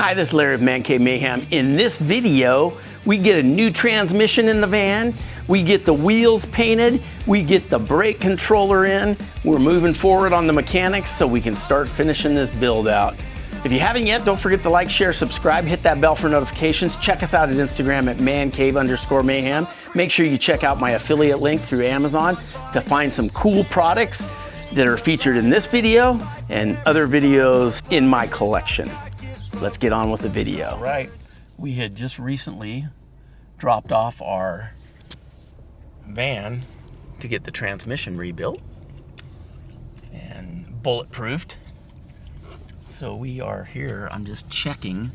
Hi, this is Larry of Man Cave Mayhem. In this video, we get a new transmission in the van, we get the wheels painted, we get the brake controller in, we're moving forward on the mechanics so we can start finishing this build out. If you haven't yet, don't forget to like, share, subscribe, hit that bell for notifications. Check us out at Instagram at mancave_mayhem. Make sure you check out my affiliate link through Amazon to find some cool products that are featured in this video and other videos in my collection. Let's get on with the video. Right, we had just recently dropped off our van to get the transmission rebuilt and bulletproofed. So we are here, I'm just checking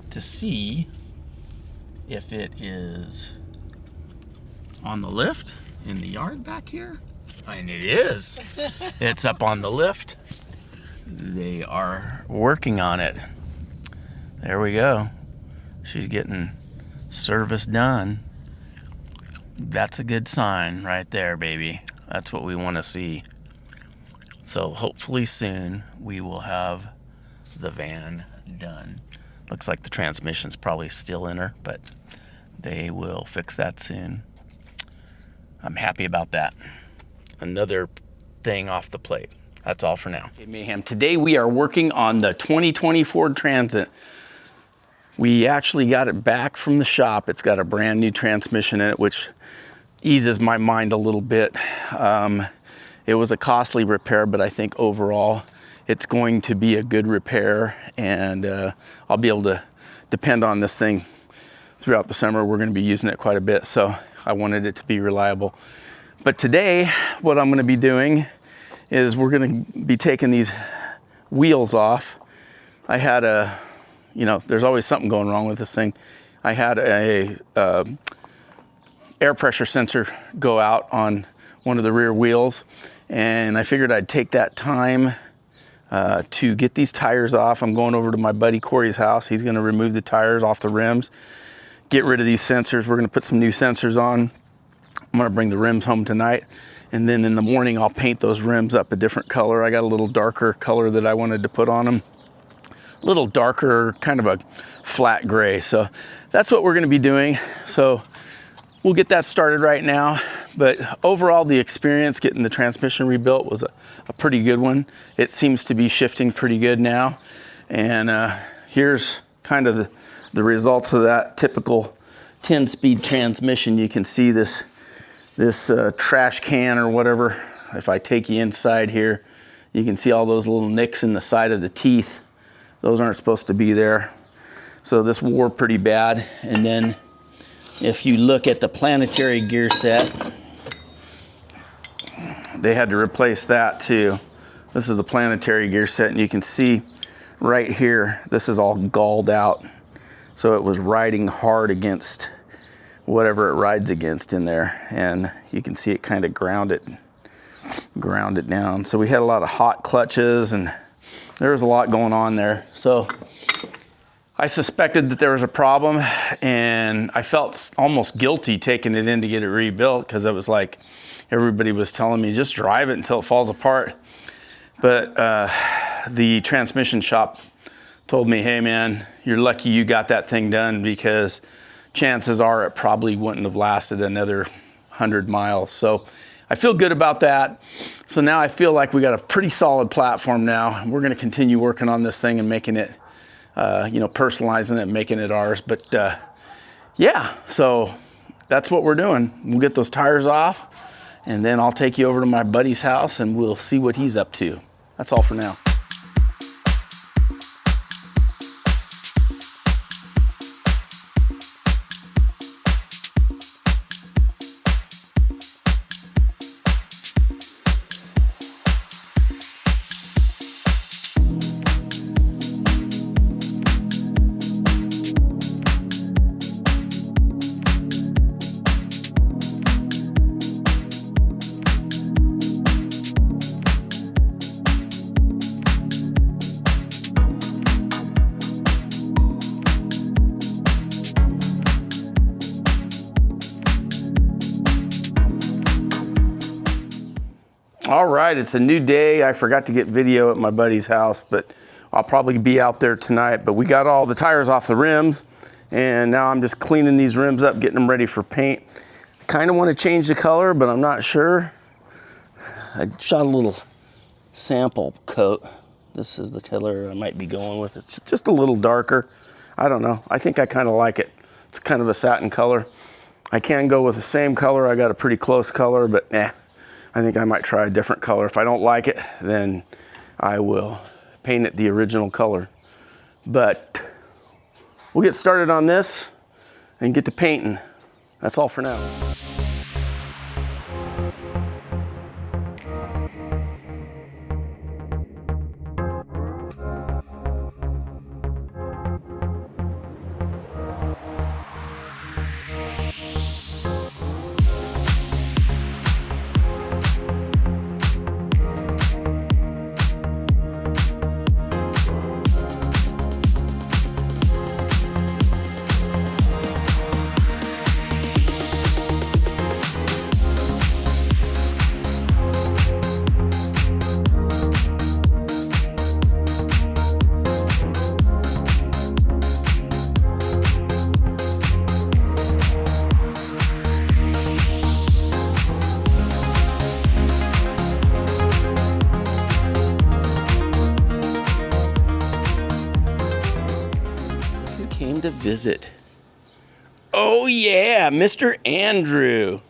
to see if it is on the lift in the yard back here. And it is. It's up on the lift. They are working on it. There we go. She's getting service done. That's a good sign right there, baby. That's what we want to see. So hopefully soon we will have the van done. Looks like the transmission's probably still in her, but they will fix that soon. I'm happy about that. Another thing off the plate. That's all for now. Okay, Mayhem. Today we are working on the 2020 Ford Transit. We actually got it back from the shop. It's got a brand new transmission in it, which eases my mind a little bit. It was a costly repair, but I think overall it's going to be a good repair, and I'll be able to depend on this thing throughout the summer. We're going to be using it quite a bit, so I wanted it to be reliable. But today, what I'm going to be doing is we're going to be taking these wheels off. I had a, there's always something going wrong with this thing. I had a air pressure sensor go out on one of the rear wheels, and I figured I'd take that time to get these tires off. I'm going over to my buddy Corey's house. He's going to remove the tires off the rims, get rid of these sensors. We're going to put some new sensors on. I'm going to bring the rims home tonight, and then in the morning I'll paint those rims up a different color. I got a little darker color that I wanted to put on them. A little darker, kind of a flat gray. So that's what we're going to be doing. So we'll get that started right now. But overall, the experience getting the transmission rebuilt was a pretty good one. It seems to be shifting pretty good now. And here's kind of the results of that typical 10-speed transmission. You can see this trash can or whatever. If I take you inside here, you can see all those little nicks in the side of the teeth. Those aren't supposed to be there. So this wore pretty bad. And then if you look at the planetary gear set, they had to replace that too. This is the planetary gear set, and you can see right here, this is all galled out. So it was riding hard against whatever it rides against in there, and you can see it kind of ground it down. So we had a lot of hot clutches, and there was a lot going on there. So I suspected that there was a problem, and I felt almost guilty taking it in to get it rebuilt, because it was like everybody was telling me just drive it until it falls apart. But the transmission shop told me, hey man, you're lucky you got that thing done, because chances are it probably wouldn't have lasted another 100 miles. So I feel good about that. So now I feel like we got a pretty solid platform now. We're going to continue working on this thing and making it, personalizing it, making it ours. But yeah, so that's what we're doing. We'll get those tires off, and then I'll take you over to my buddy's house and we'll see what he's up to. That's all for now. All right, it's a new day. I forgot to get video at my buddy's house, but I'll probably be out there tonight, but we got all the tires off the rims, and now I'm just cleaning these rims up, getting them ready for paint. Kind of want to change the color, but I'm not sure. I shot a little sample coat. This is the color I might be going with. It's just a little darker. I don't know. I think I kind of like it. It's kind of a satin color. I can go with the same color. I got a pretty close color, but I think I might try a different color. If I don't like it, then I will paint it the original color. But we'll get started on this and get to painting. That's all for now. To visit. Oh yeah, Mr. Andrew.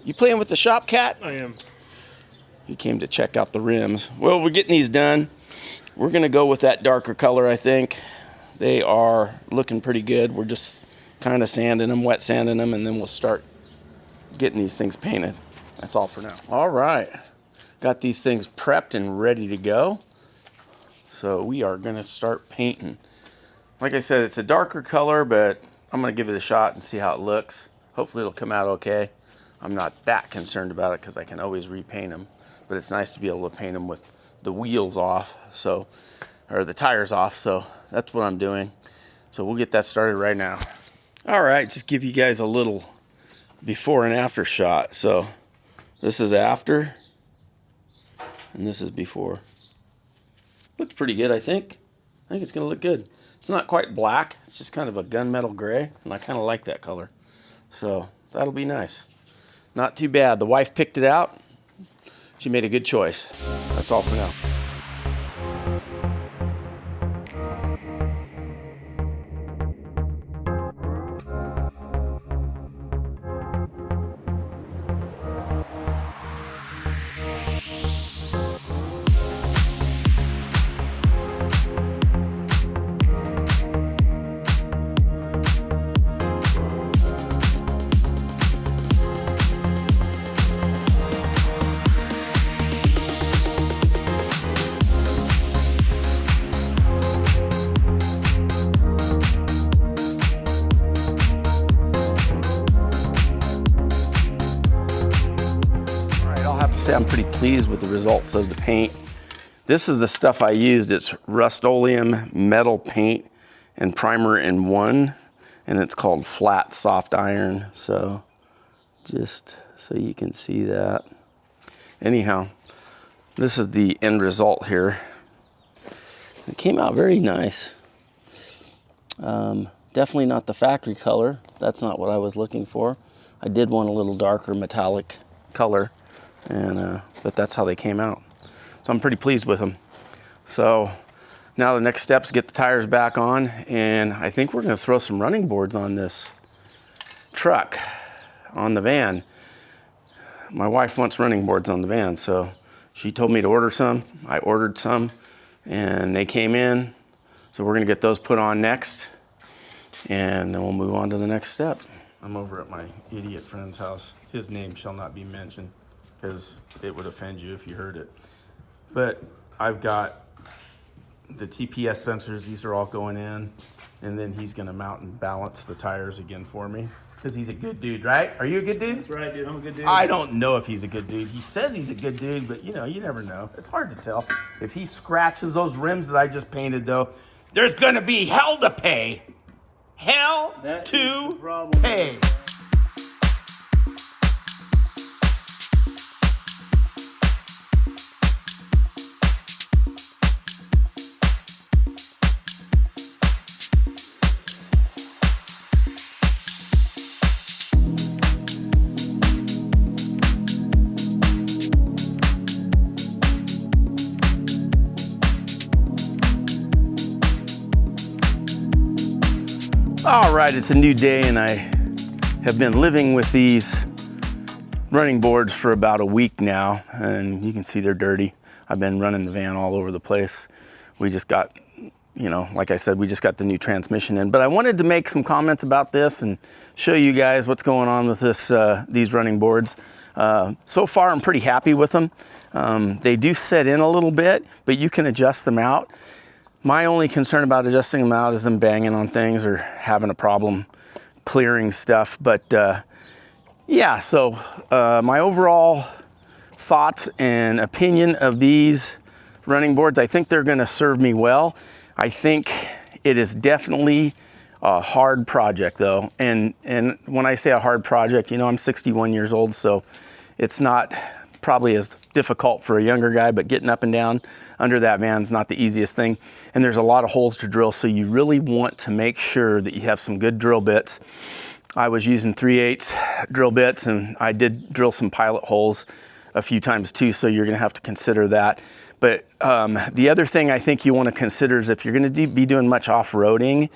You playing with the shop cat? I am. He came to check out the rims. Well, we're getting these done. We're gonna go with that darker color, I think. They are looking pretty good. We're just kind of sanding them, wet sanding them, and then we'll start getting these things painted. That's all for now. All right, got these things prepped and ready to go. So we are gonna start painting. Like I said, it's a darker color, but I'm gonna give it a shot and see how it looks. Hopefully it'll come out okay. I'm not that concerned about it because I can always repaint them, but it's nice to be able to paint them with the wheels off, or the tires off, so that's what I'm doing. So we'll get that started right now. All right, just give you guys a little before and after shot. So this is after, and this is before. Looks pretty good, I think. I think it's gonna look good. It's not quite black, it's just kind of a gunmetal gray, and I kind of like that color. So that'll be nice. Not too bad. The wife picked it out. She made a good choice. That's all for now. I'm pretty pleased with the results of the paint. This is the stuff I used. It's Rust-Oleum metal paint and primer in one, and it's called flat soft iron. So just so you can see that. Anyhow, this is the end result here. It came out very nice. Definitely not the factory color. That's not what I was looking for. I did want a little darker metallic color. But that's how they came out. So I'm pretty pleased with them. So now the next step is get the tires back on, and I think we're gonna throw some running boards on this truck, on the van. My wife wants running boards on the van, so she told me to order some. I ordered some, and they came in. So we're gonna get those put on next, and then we'll move on to the next step. I'm over at my idiot friend's house. His name shall not be mentioned, because it would offend you if you heard it. But I've got the TPS sensors. These are all going in, and then he's gonna mount and balance the tires again for me, because he's a good dude, right? Are you a good dude? That's right, dude. I'm a good dude. I don't know if he's a good dude. He says he's a good dude, but you know, you never know. It's hard to tell. If he scratches those rims that I just painted, though, there's gonna be hell to pay. Hell to pay. All right, it's a new day and I have been living with these running boards for about a week now, and you can see they're dirty. I've been running the van all over the place. We just got, like I said, we just got the new transmission in, but I wanted to make some comments about this and show you guys what's going on with these running boards. So far, I'm pretty happy with them. They do set in a little bit, but you can adjust them out. My only concern about adjusting them out is them banging on things or having a problem clearing stuff. But yeah, so my overall thoughts and opinion of these running boards, I think they're gonna serve me well. I think it is definitely a hard project though. And when I say a hard project, I'm 61 years old, so it's not probably as difficult for a younger guy, but getting up and down under that van is not the easiest thing. And there's a lot of holes to drill, so you really want to make sure that you have some good drill bits. I was using 3/8 drill bits, and I did drill some pilot holes a few times too, so you're gonna have to consider that. But the other thing I think you wanna consider is if you're gonna be doing much off-roading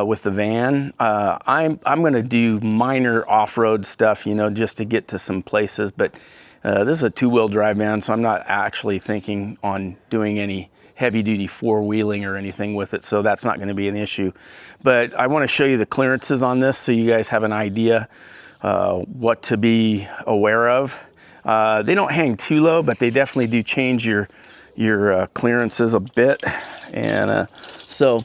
with the van, I'm gonna do minor off-road stuff, just to get to some places. But this is a two-wheel drive van, so I'm not actually thinking on doing any heavy-duty four-wheeling or anything with it, so that's not going to be an issue. But I want to show you the clearances on this so you guys have an idea what to be aware of. They don't hang too low, but they definitely do change your clearances a bit. And so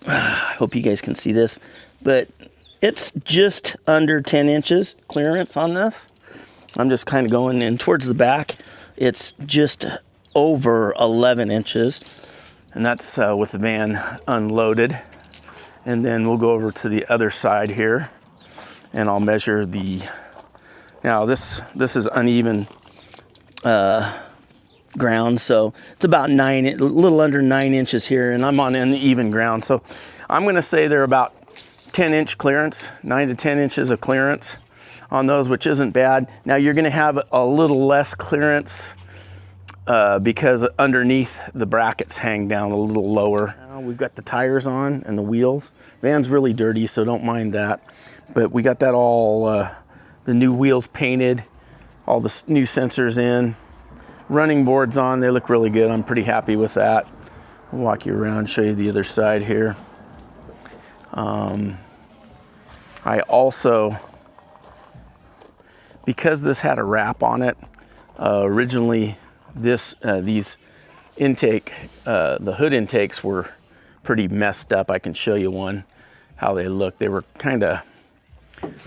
I hope you guys can see this, but it's just under 10 inches clearance on this. I'm just kind of going in towards the back. It's just over 11 inches, and that's with the van unloaded. And then we'll go over to the other side here, and I'll measure now this is uneven ground, so it's about a little under 9 inches here, and I'm on uneven ground. So I'm gonna say they're about 10-inch clearance, 9 to 10 inches of clearance on those, which isn't bad. Now you're gonna have a little less clearance because underneath the brackets hang down a little lower. Now we've got the tires on and the wheels. Van's really dirty, so don't mind that. But we got that all, the new wheels painted, all the new sensors in, running boards on. They look really good. I'm pretty happy with that. I'll walk you around, show you the other side here. I also, because this had a wrap on it, originally these intake, the hood intakes were pretty messed up. I can show you one, how they look. They were kind of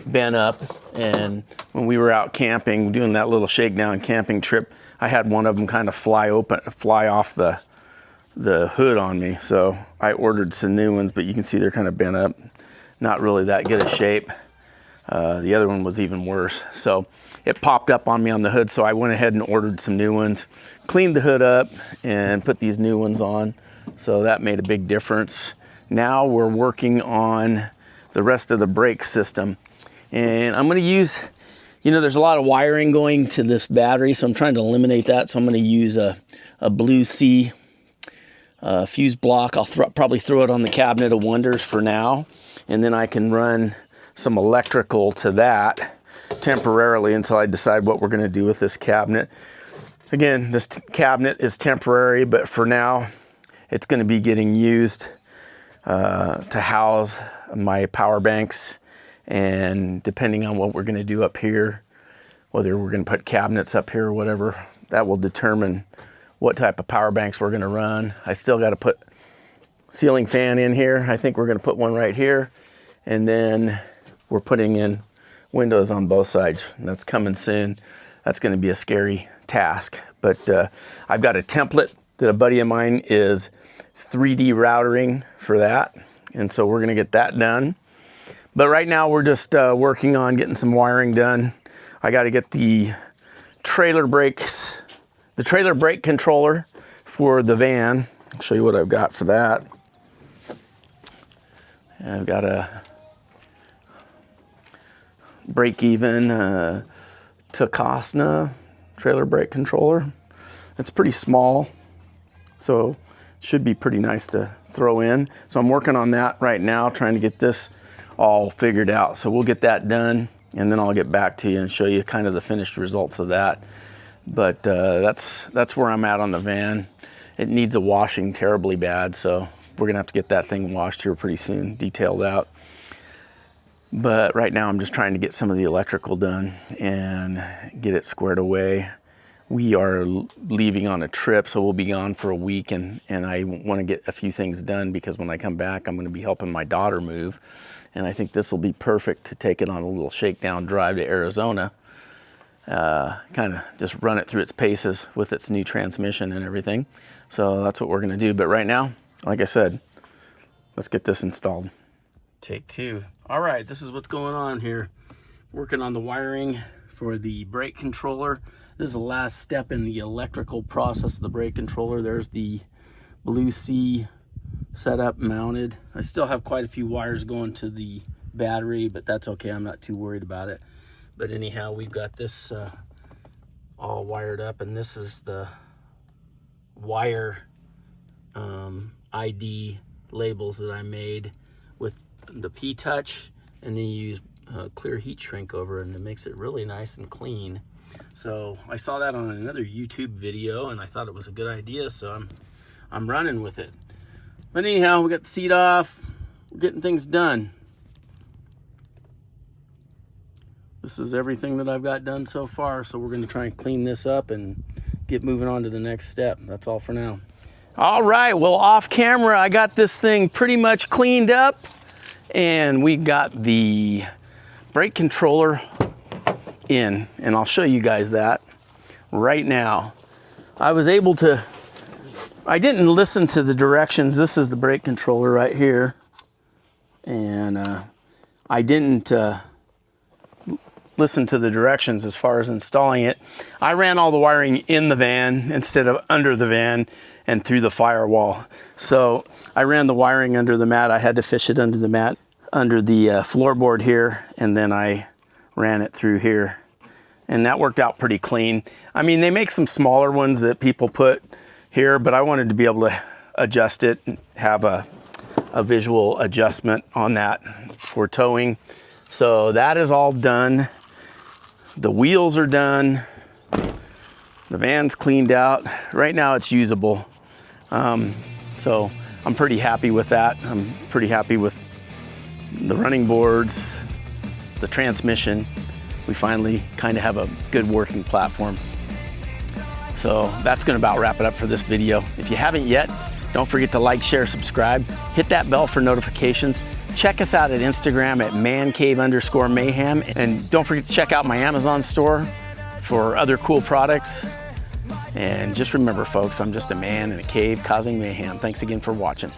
bent up, and when we were out camping, doing that little shakedown camping trip, I had one of them kind of fly off the hood on me. So I ordered some new ones, but you can see they're kind of bent up. Not really that good a shape. The other one was even worse. So it popped up on me on the hood, so I went ahead and ordered some new ones, cleaned the hood up, and put these new ones on. So that made a big difference. Now we're working on the rest of the brake system. And I'm gonna use, there's a lot of wiring going to this battery, so I'm trying to eliminate that. So I'm gonna use a blue C fuse block. I'll probably throw it on the cabinet of wonders for now. And then I can run some electrical to that temporarily until I decide what we're gonna do with this cabinet. Again, this cabinet is temporary, but for now, it's gonna be getting used to house my power banks. And depending on what we're gonna do up here, whether we're gonna put cabinets up here or whatever, that will determine what type of power banks we're gonna run. I still gotta put ceiling fan in here. I think we're gonna put one right here. And then we're putting in windows on both sides. And that's coming soon. That's gonna be a scary task. But I've got a template that a buddy of mine is 3D routering for that. And so we're gonna get that done. But right now we're just working on getting some wiring done. I gotta get the trailer brake controller for the van. I'll show you what I've got for that. I've got a break-even Takasna trailer brake controller. It's pretty small, so should be pretty nice to throw in. So I'm working on that right now, trying to get this all figured out. So we'll get that done, and then I'll get back to you and show you kind of the finished results of that. But that's where I'm at on the van. It needs a washing terribly bad, so we're gonna have to get that thing washed here pretty soon, detailed out. But right now I'm just trying to get some of the electrical done and get it squared away. We are leaving on a trip, so we'll be gone for a week, and I want to get a few things done because when I come back, I'm going to be helping my daughter move. And I think this will be perfect to take it on a little shakedown drive to Arizona. Kind of just run it through its paces with its new transmission and everything. So that's what we're going to do. But right now, like I said, let's get this installed. Take two. All right, this is what's going on here. Working on the wiring for the brake controller. This is the last step in the electrical process of the brake controller. There's the Blue C setup mounted. I still have quite a few wires going to the battery, but that's okay. I'm not too worried about it. But anyhow, we've got this all wired up, and this is the wire ID labels that I made with the P-Touch, and then you use clear heat shrink over it, and it makes it really nice and clean. So I saw that on another YouTube video, and I thought it was a good idea, so I'm running with it. But anyhow, we got the seat off. We're getting things done. This is everything that I've got done so far, so we're going to try and clean this up and get moving on to the next step. That's all for now. All right, well, off camera, I got this thing pretty much cleaned up, and we got the brake controller in, and I'll show you guys that right now. I didn't listen to the directions. This is the brake controller right here, and I didn't listen to the directions as far as installing it. I ran all the wiring in the van instead of under the van and through the firewall. So I ran the wiring under the mat. I had to fish it under the mat, under the floorboard here, and then I ran it through here. And that worked out pretty clean. I mean, they make some smaller ones that people put here, but I wanted to be able to adjust it and have a visual adjustment on that for towing. So that is all done. The wheels are done. The van's cleaned out. Right now it's usable. So I'm pretty happy with that. I'm pretty happy with the running boards, the transmission. We finally kind of have a good working platform. So that's going to about wrap it up for this video. If you haven't yet, don't forget to like, share, subscribe. Hit that bell for notifications. Check us out at Instagram at mancave_mayhem. And don't forget to check out my Amazon store for other cool products. And just remember, folks, I'm just a man in a cave causing mayhem. Thanks again for watching.